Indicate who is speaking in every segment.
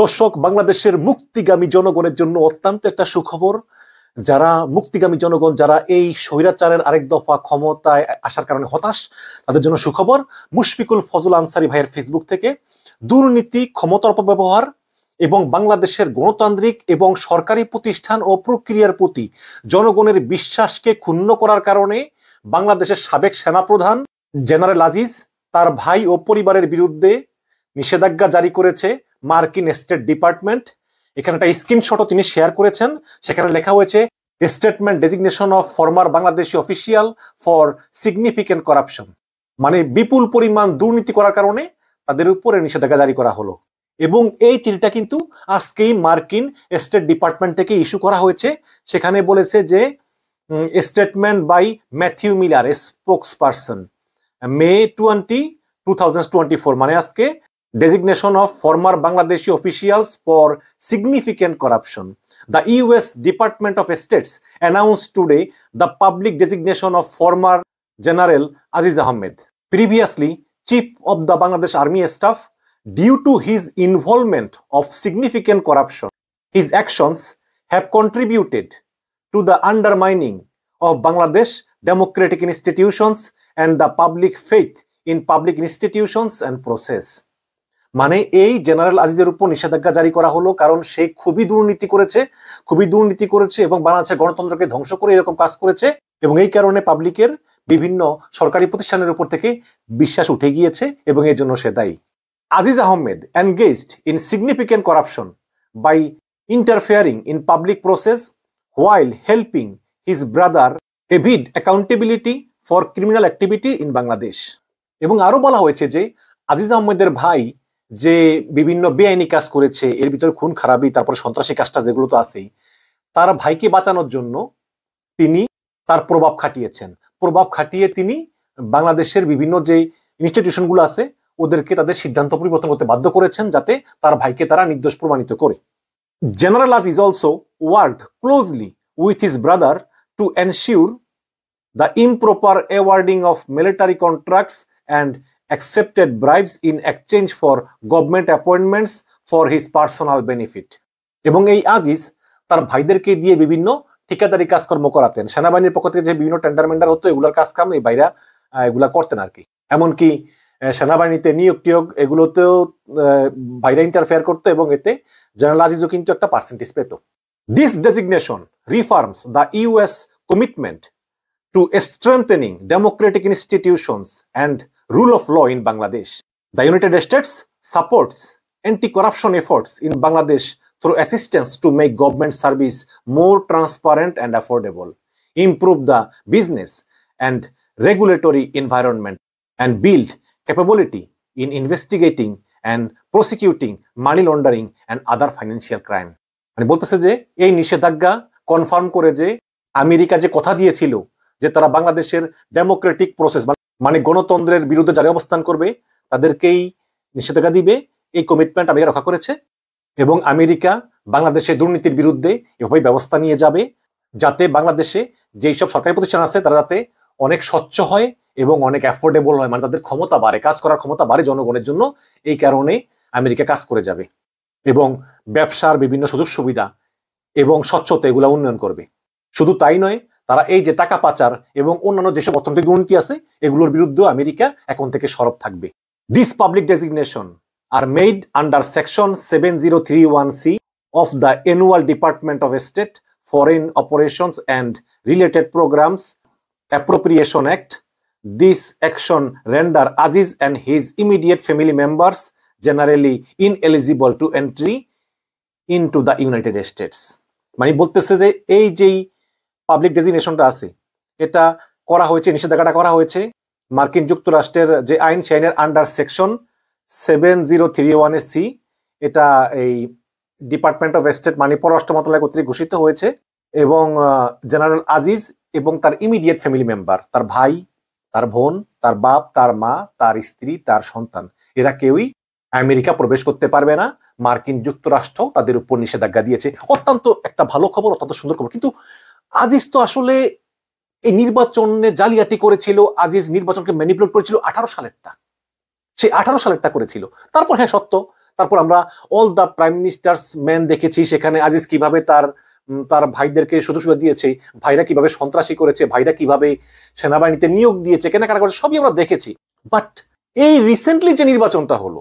Speaker 1: দর্শক, বাংলাদেশের মুক্তিগামী জনগণের জন্য অত্যন্ত একটা সুখবর। যারা মুক্তিগামী জনগণ, যারা এই স্বৈরাচারের আরেক দফা ক্ষমতায় আসার কারণে হতাশ, তাদের জন্য সুখবর। মুশফিকুল ফজল আনসারী ভাইয়ের ফেসবুক থেকে দুর্নীতি, ক্ষমতার অপব্যবহার এবং বাংলাদেশের গণতান্ত্রিক এবং সরকারি প্রতিষ্ঠান ও প্রক্রিয়ার প্রতি জনগণের বিশ্বাসকে ক্ষুণ্ণ করার কারণে বাংলাদেশের সাবেক সেনাপ্রধান জেনারেল আজিজ তার ভাই ও পরিবারের বিরুদ্ধে নিষেধাজ্ঞা জারি করেছে মার্কিন স্টেট ডিপার্টমেন্ট। এখানে একটা স্ক্রিনশটও তিনি শেয়ার করেছেন। সেখানে লেখা হয়েছে statement designation of former Bangladeshi official for significant corruption, মানে বিপুল পরিমাণ দুর্নীতি করার কারণে তাদের উপরে নিষেধাজ্ঞা জারি করা হলো। এবং এই চিঠিটা কিন্তু আজকেই মার্কিন স্টেট ডিপার্টমেন্ট থেকে ইস্যু করা হয়েছে। সেখানে বলেছে যে statement by Matthew Miller, spokesperson, May 20, 2024, মানে আজকে designation of former Bangladeshi officials for significant corruption. The US Department of States announced today the public designation of former General Aziz Ahmed, previously Chief of the Bangladesh Army Staff, due to his involvement of significant corruption. His actions have contributed to the undermining of Bangladesh democratic institutions and the public faith in public institutions and process. মানে এই general আজিজের উপর নিষেধাজ্ঞা জারি করা হলো কারণ সে খুবই দুর্নীতি করেছে এবং বাংলাদেশের গণতন্ত্রকে ধ্বংস করে এরকম কাজ করেছে, এবং এই কারণে পাবলিকের বিভিন্ন সরকারি প্রতিষ্ঠানের উপর থেকে বিশ্বাস উঠে গিয়েছে এবং এর জন্য সে দায়ী। Aziz Ahmed engaged in significant corruption by interfering in public process while helping his brother avoid accountability for criminal activity in Bangladesh. এবং আরো বলা হয়েছে যে আজিজ আহমেদের ভাই যে বিভিন্ন বেআইনি কাজ করেছে, এর ভিতরে খুন খারাপি, তারপর সন্ত্রাসী কাজটা যেগুলো তো আছেই, তার ভাইকে বাঁচানোর জন্য তিনি তার প্রভাব খাটিয়ে তিনি বাংলাদেশের বিভিন্ন যে ইনস্টিটিউশনগুলো আছে ওদেরকে তাদের সিদ্ধান্ত পরিবর্তন করতে বাধ্য করেছেন, যাতে তার ভাইকে তারা নির্দোষ প্রমাণিত করে। General Aziz also worked closely with his brother to ensure the improper awarding of military contracts and accepted bribes in exchange for government appointments for his personal benefit. এবং এই আজিজ তার ভাইদেরকে দিয়ে বিভিন্ন ঠিকাদারি কাজকর্ম করাতেন। সেনাবাহিনীর পক্ষ থেকে যে বিভিন্ন টেন্ডার মেন্ডার হতো, এগুলোর কাজ কাম এই ভাইরা এগুলা করতেন আর কি। এমনকি সেনাবাহিনীতে নিয়োগ এগুলোতেও ভাইরা ইন্টারফেয়ার করতো এবং এতে জেনারেল আজিজও কিন্তু একটা পার্সেন্টেজ পেত। This designation reaffirms the US commitment to strengthening democratic institutions and rule of law in Bangladesh. The United States supports anti-corruption efforts in Bangladesh through assistance to make government service more transparent and affordable, improve the business and regulatory environment, and build capability in investigating and prosecuting money laundering and other financial crime. মানে বলতেছে যে এই নিষেধাজ্ঞা confirm করে যে America যে কথা দিয়েছিল যে তারা বাংলাদেশের ডেমোক্রেটিক প্রসেস মানে গণতন্ত্রের বিরুদ্ধে যারা অবস্থান করবে তাদেরকেই নিষেধাজ্ঞা দিবে, এই কমিটমেন্ট আমেরিকা রক্ষা করেছে। এবং আমেরিকা বাংলাদেশের দুর্নীতির বিরুদ্ধে এভাবে ব্যবস্থা নিয়ে যাবে যাতে বাংলাদেশে যেই সব সরকারি প্রতিষ্ঠান আছে তারা যাতে অনেক স্বচ্ছ হয় এবং অনেক অ্যাফোর্ডেবল হয়, মানে তাদের ক্ষমতা বাড়ে, কাজ করার ক্ষমতা বাড়ে জনগণের জন্য। এই কারণে আমেরিকা কাজ করে যাবে এবং ব্যবসার বিভিন্ন সুযোগ সুবিধা এবং স্বচ্ছতা এগুলা উন্নয়ন করবে। শুধু তাই নয়, তারা এই যে টাকা পাচার এবং অন্যান্য যেসব অর্থনৈতিক দুর্নীতি আছে এগুলোর বিরুদ্ধে আমেরিকা এখন থেকে সরব থাকবে। This public designation are made under section 7031C of the annual department of state foreign operations and related programmes appropriation act. This action render Aziz and his immediate family members generally ineligible to entry into the United States. মানে বলতেছে যে এই যেই public ডেজিগনেশনটা আছে এটা করা হয়েছে, নিষেধাজ্ঞাটা করা হয়েছে মার্কিন যুক্তরাষ্ট্রের যে আইন সেই আইনের আন্ডার সেকশন 7031C। এটা এই ডিপার্টমেন্ট অফ স্টেট মানে পররাষ্ট্র মন্ত্রণালয় কর্তৃক ঘোষিত হয়েছে। এবং জেনারেল আজিজ এবং তার ইমিডিয়েট ফ্যামিলি মেম্বার, তার ভাই, তার বোন, তার বাপ, তার মা, তার স্ত্রী, তার সন্তান, এরা কেউই আমেরিকা প্রবেশ করতে পারবে না। মার্কিন যুক্তরাষ্ট্র তাদের উপর নিষেধাজ্ঞা দিয়েছে। অত্যন্ত একটা ভালো খবর, অত্যন্ত সুন্দর খবর। কিন্তু আজিজ তো আসলে এই নির্বাচনে জালিয়াতি করেছিল, আজিজ নির্বাচনকে ম্যানিপুলেট করেছিল 18 সালেরটা, সে 18 সালেরটা করেছিল। তারপর হ্যাঁ সত্য তারপর আমরা all the prime ministers man দেখেছি, সেখানে আজিজ কিভাবে তার তার ভাইদেরকে সুযোগ সুবিধা দিয়েছে, ভাইরা কিভাবে সন্ত্রাসী করেছে, ভাইরা কিভাবে সেনাবাহিনীতে নিয়োগ দিয়েছে, কেনাকাটা করেছে, সবই আমরা দেখেছি। বাট এই রিসেন্টলি যে নির্বাচনটা হলো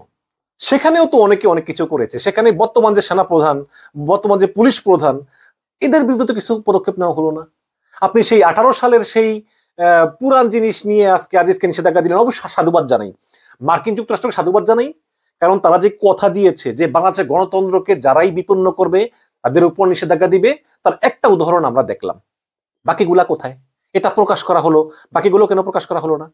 Speaker 1: সেখানেও তো অনেকে অনেক কিছু করেছে। সেখানে বর্তমান যে সেনা প্রধান, বর্তমান যে পুলিশ প্রধান, এদের বিরুদ্ধে তো কিছু পদক্ষেপ নেওয়া হলো না। আপনি সেই 18 সালের সেই পুরান জিনিস নিয়ে আজকে আজিজকে নিষেধাজ্ঞা দিলেন। অবশ্যই সাধুবাদ জানাই, মার্কিন যুক্তরাষ্ট্রকে সাধুবাদ জানাই, কারণ তারা যে কথা দিয়েছে যে বাংলাদেশের গণতন্ত্রকে যারাই বিপন্ন করবে তাদের উপর নিষেধাজ্ঞা দিবে, তার একটা উদাহরণ আমরা দেখলাম। বাকিগুলা কোথায়? এটা প্রকাশ করা হলো, বাকিগুলো কেন প্রকাশ করা হলো না?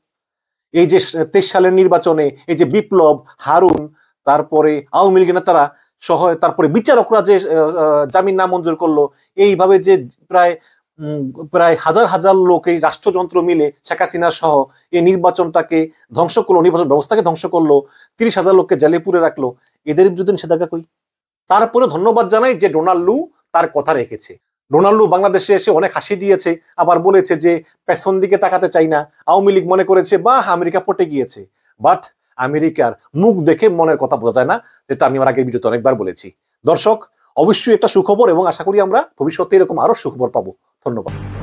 Speaker 1: এই যে 23 সালের নির্বাচনে এই যে বিপ্লব, হারুন, তারপরে আওয়ামী লীগের নেতারা সহ, তারপরে বিচারকরা যে জামিন নামঞ্জুর করলো, এইভাবে যে প্রায় প্রায় হাজার হাজার লোক এই রাষ্ট্রযন্ত্র মিলে শেখ হাসিনা সহ এই নির্বাচনটাকে ধ্বংস করলো, নির্বাচন ব্যবস্থাকে ধ্বংস করলো, 30,000 লোককে জেলে পুরে রাখলো, এদের বিরুদ্ধে নিষেধাজ্ঞা কই? তারপরে ধন্যবাদ জানাই যে ডোনাল্ড লু তার কথা রেখেছে। ডোনাল্ড লু বাংলাদেশে এসে অনেক হাসি দিয়েছে, আবার বলেছে যে পেছন দিকে তাকাতে চাই না। আওয়ামী লীগ মনে করেছে বা আমেরিকা পটে গিয়েছে, বাট আমেরিকার মুখ দেখে মনের কথা বোঝা যায় না, যেটা আমি আমার আগের ভিডিওতে অনেকবার বলেছি। দর্শক, অবশ্যই একটা সুখবর এবং আশা করি আমরা ভবিষ্যতে এরকম আরো সুখবর পাবো। ধন্যবাদ।